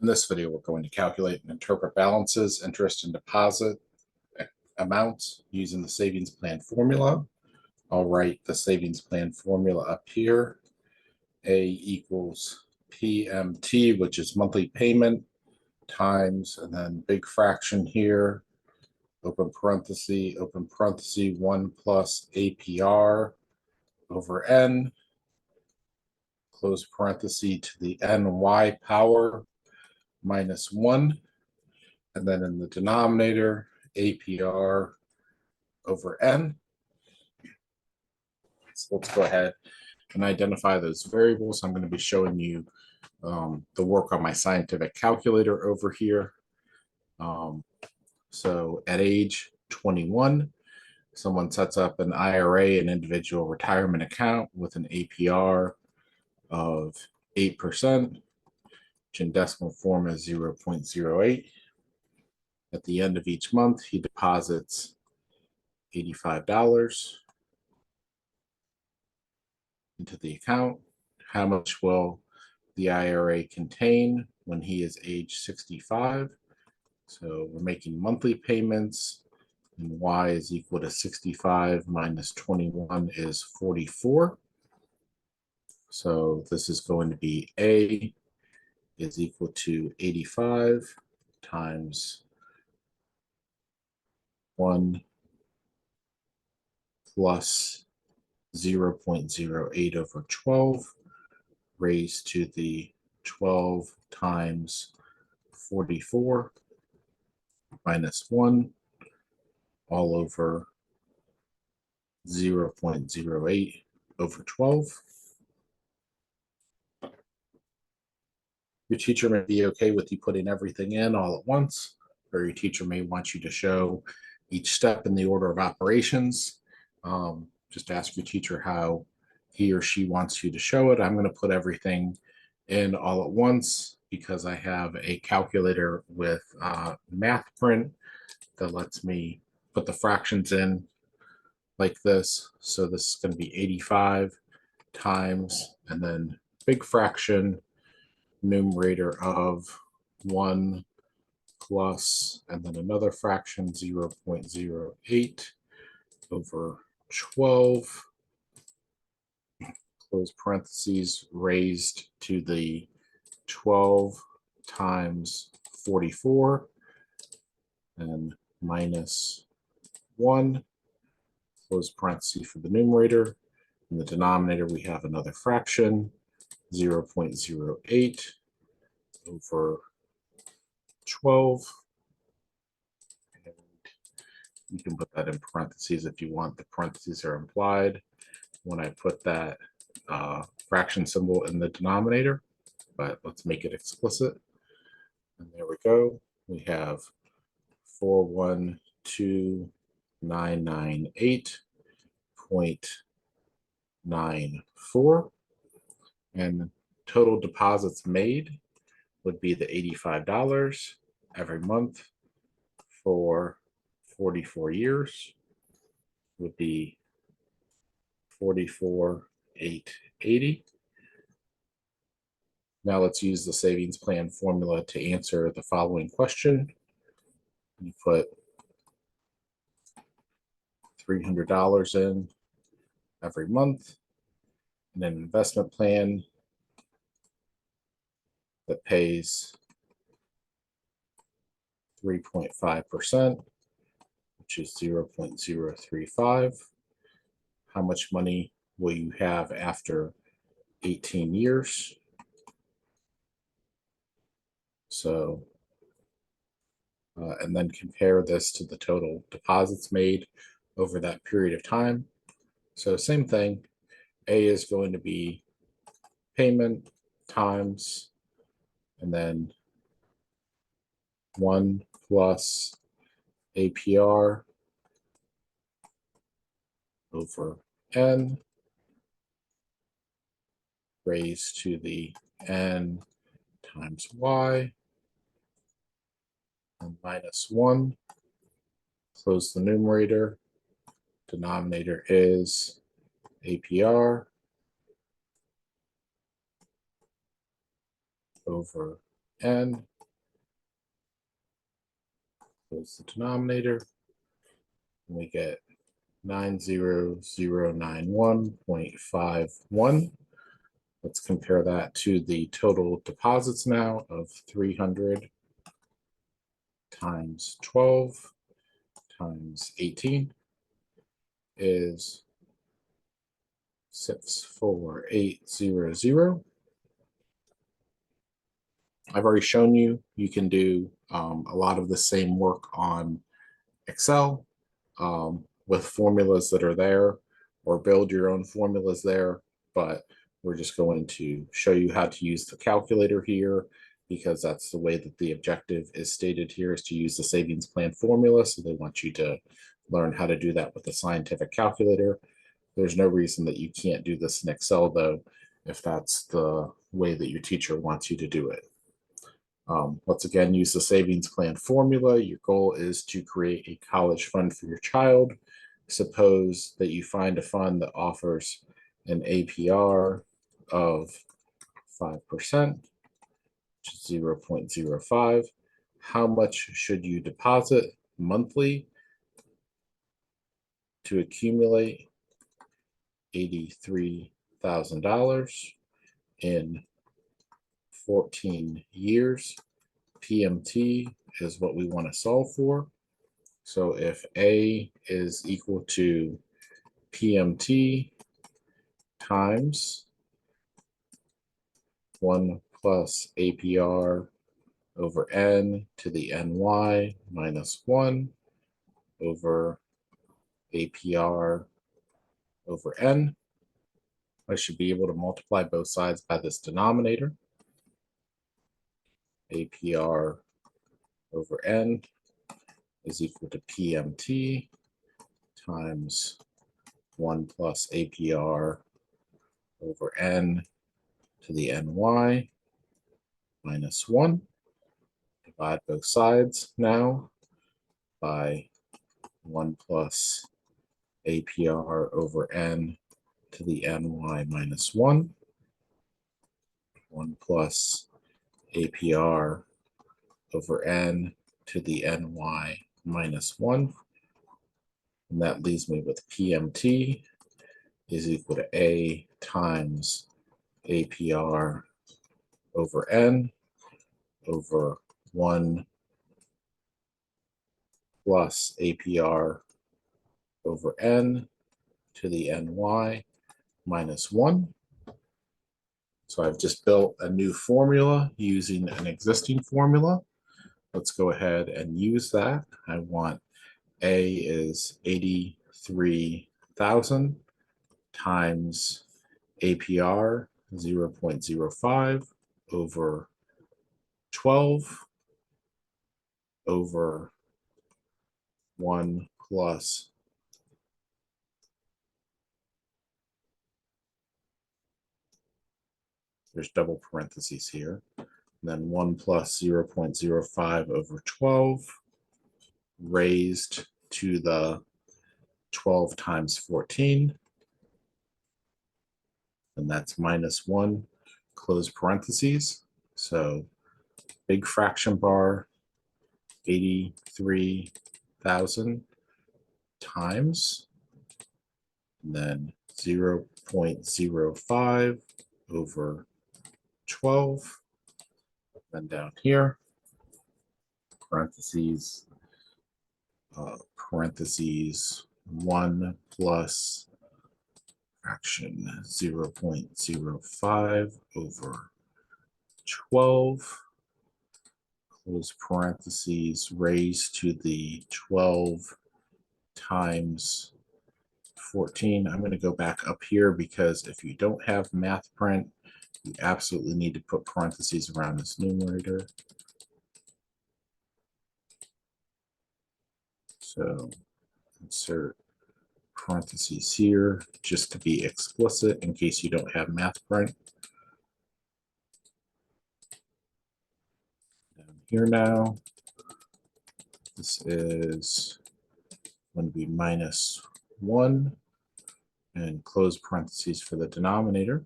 In this video, we're going to calculate and interpret balances, interest, and deposit amounts using the savings plan formula. I'll write the savings plan formula up here. A equals PMT, which is monthly payment, times, and then big fraction here, open parenthesis, 1 plus APR over N, close parenthesis to the NY power minus 1, and then in the denominator, APR over N. So let's go ahead and identify those variables. I'm going to be showing you the work on my scientific calculator over here. So at age 21, someone sets up an IRA, an individual retirement account, with an APR of 8%, which in decimal form is 0.08. At the end of each month, he deposits $85 into the account. How much will the IRA contain when he is age 65? So we're making monthly payments, and Y is equal to 65 minus 21 is 44. So this is going to be A is equal to 85 times 1 plus 0.08 over 12 raised to the 12 times 44 minus 1 all over 0.08 over 12. Your teacher may be okay with you putting everything in all at once, or your teacher may want you to show each step in the order of operations. Just ask your teacher how he or she wants you to show it. I'm going to put everything in all at once because I have a calculator with math print that lets me put the fractions in like this. So this is going to be 85 times, and then big fraction, numerator of 1 plus, and then another fraction, 0.08 over 12, close parentheses, raised to the 12 times 44, and minus 1, close parentheses for the numerator. In the denominator, we have another fraction, 0.08 over 12. And you can put that in parentheses if you want. The parentheses are implied when I put that fraction symbol in the denominator, but let's make it explicit. And there we go. We have 412,998.94, and total deposits made would be the $85 every month for 44 years, would be $44,880. Now let's use the savings plan formula to answer the following question. You put $300 in every month in an investment plan that pays 3.5%, which is 0.035. How much money will you have after 18 years? So, and then compare this to the total deposits made over that period of time. So same thing, A is going to be payment times, and then 1 plus APR over N raised to the N times Y, and minus 1, close the numerator, denominator is APR over N, close the denominator, and we get 90091.51. Let's compare that to the total deposits now of 300 times 12 times 18 is 64800. I've already shown you can do a lot of the same work on Excel with formulas that are there, or build your own formulas there, but we're just going to show you how to use the calculator here, because that's the way that the objective is stated here, is to use the savings plan formula. So they want you to learn how to do that with a scientific calculator. There's no reason that you can't do this in Excel, though, if that's the way that your teacher wants you to do it. Let's again use the savings plan formula. Your goal is to create a college fund for your child. Suppose that you find a fund that offers an APR of 5%, which is 0.05. How much should you deposit monthly to accumulate $83,000 in 14 years? PMT is what we want to solve for. So if A is equal to PMT times 1 plus APR over N to the NY minus 1 over APR over N, I should be able to multiply both sides by this denominator. APR over N is equal to PMT times 1 plus APR over N to the NY minus 1. Divide both sides now by 1 plus APR over N to the NY minus 1. 1 plus APR over N to the NY minus 1. And that leaves me with PMT is equal to A times APR over N over 1 plus APR over N to the NY minus 1. So I've just built a new formula using an existing formula. Let's go ahead and use that. I want A is 83,000 times APR 0.05 over 12 over 1 plus there's double parentheses here, and then 1 plus 0.05 over 12 raised to the 12 times 14, and that's minus 1, close parentheses. So big fraction bar, 83,000 times, and then 0.05 over 12, then down here, parentheses, 1 plus fraction 0.05 over 12, close parentheses, raised to the 12 times 14. I'm going to go back up here because if you don't have math print, you absolutely need to put parentheses around this numerator. So insert parentheses here just to be explicit in case you don't have math print. Down here now, this is going to be minus 1 and close parentheses for the denominator.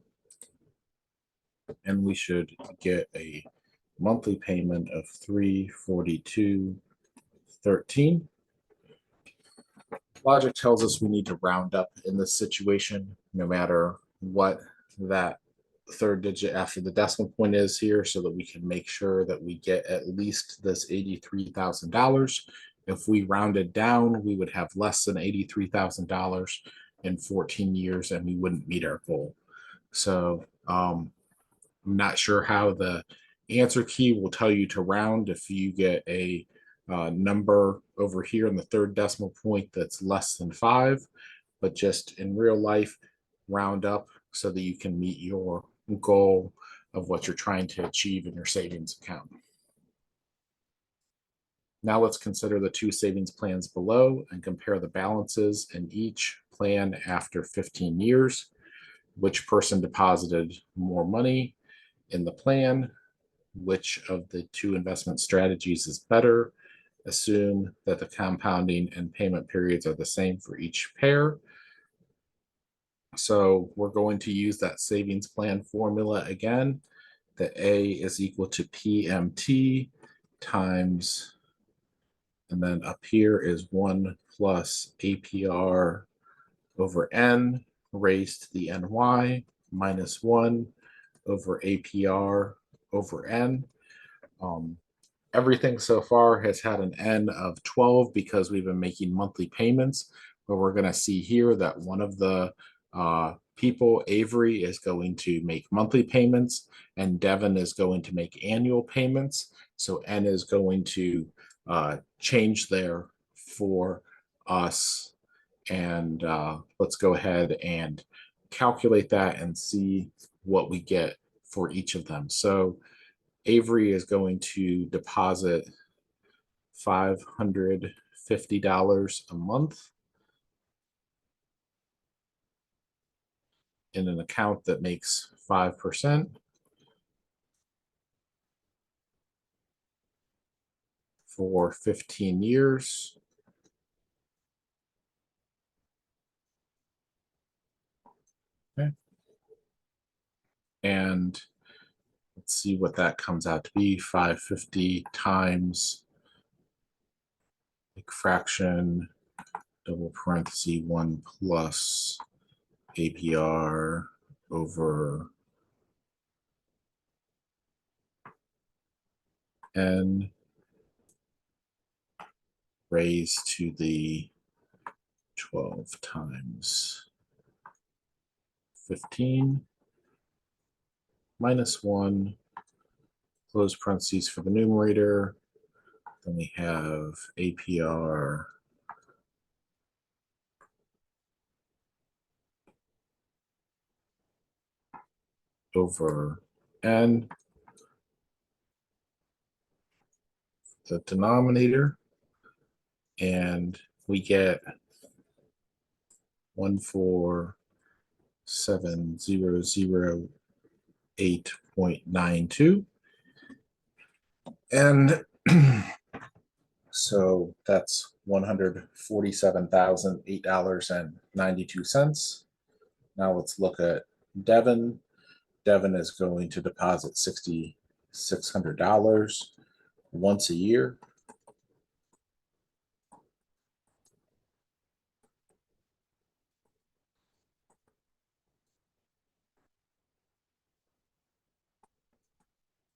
And we should get a monthly payment of $342.30 13. Logic tells us we need to round up in this situation, no matter what that third digit after the decimal point is here, so that we can make sure that we get at least this $83,000. If we rounded down, we would have less than $83,000 in 14 years and we wouldn't meet our goal. So I'm not sure how the answer key will tell you to round if you get a number over here in the third decimal point that's less than 5, but just in real life, round up so that you can meet your goal of what you're trying to achieve in your savings account. Now let's consider the two savings plans below and compare the balances in each plan after 15 years. Which person deposited more money in the plan? Which of the two investment strategies is better? Assume that the compounding and payment periods are the same for each pair. So we're going to use that savings plan formula again. That A is equal to PMT times, and then up here is 1 plus APR over N raised to the NY minus 1 over APR over N. Everything so far has had an N of 12 because we've been making monthly payments, but we're going to see here that one of the people, Avery, is going to make monthly payments and Devin is going to make annual payments. So N is going to change there for us. And let's go ahead and calculate that and see what we get for each of them. So Avery is going to deposit $550 a month in an account that makes 5% for 15 years. Okay. And let's see what that comes out to be. 550 times like fraction, double parenthesis 1 plus APR over N raised to the 12 times 15 minus 1, close parentheses for the numerator. Then we have APR over N, the denominator, and we get 147,008.92. And so that's $147,008.92. Now let's look at Devin. Devin is going to deposit $6,600 once a year.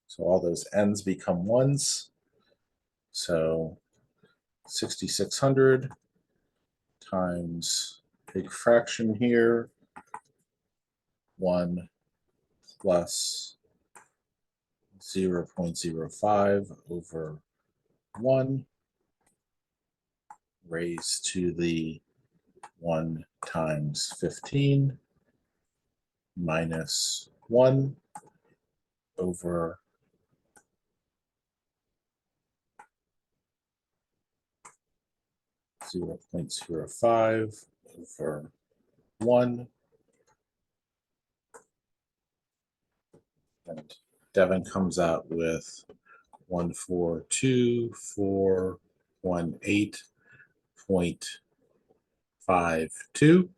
So all those N's become ones. So 6,600 times big fraction here, 1 plus 0.05 over 1 raised to the 1 times 15 minus 1 over 0.05 over 1. And Devin comes out with 142,418.52.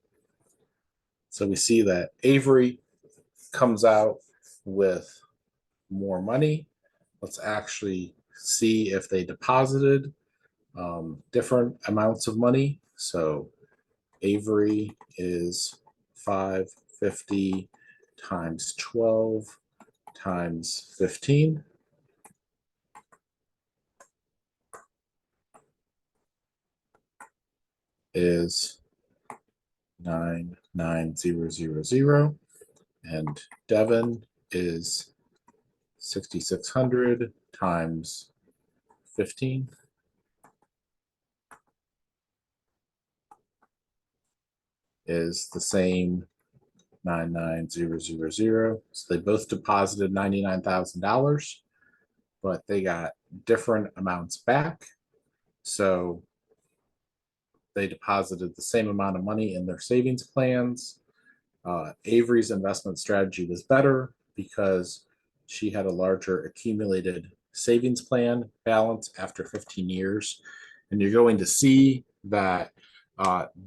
So we see that Avery comes out with more money. Let's actually see if they deposited different amounts of money. So Avery is 550 times 12 times 15 is 99000, and Devin is 6600 times 15 is the same 99000. So they both deposited $99,000, but they got different amounts back. So they deposited the same amount of money in their savings plans. Avery's investment strategy was better because she had a larger accumulated savings plan balance after 15 years. And you're going to see that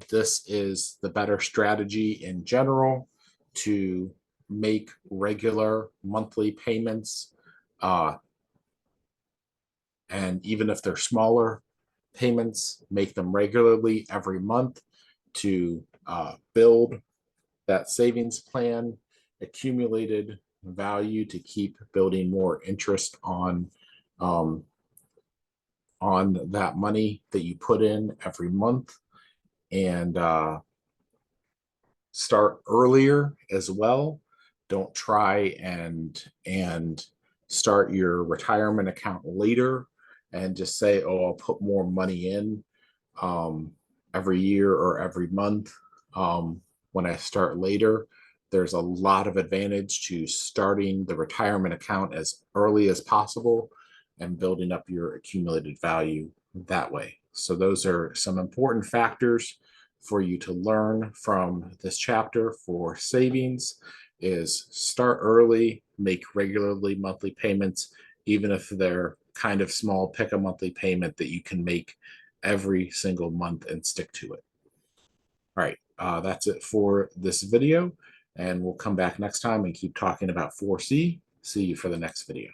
this is the better strategy in general to make regular monthly payments. And even if they're smaller payments, make them regularly every month to build that savings plan, accumulated value to keep building more interest on that money that you put in every month, and start earlier as well. Don't try and start your retirement account later and just say, oh, I'll put more money in every year or every month. When I start later, there's a lot of advantage to starting the retirement account as early as possible and building up your accumulated value that way. So those are some important factors for you to learn from this chapter for savings: is start early, make regularly monthly payments, even if they're kind of small. Pick a monthly payment that you can make every single month and stick to it. All right, that's it for this video, and we'll come back next time and keep talking about 4C. See you for the next video.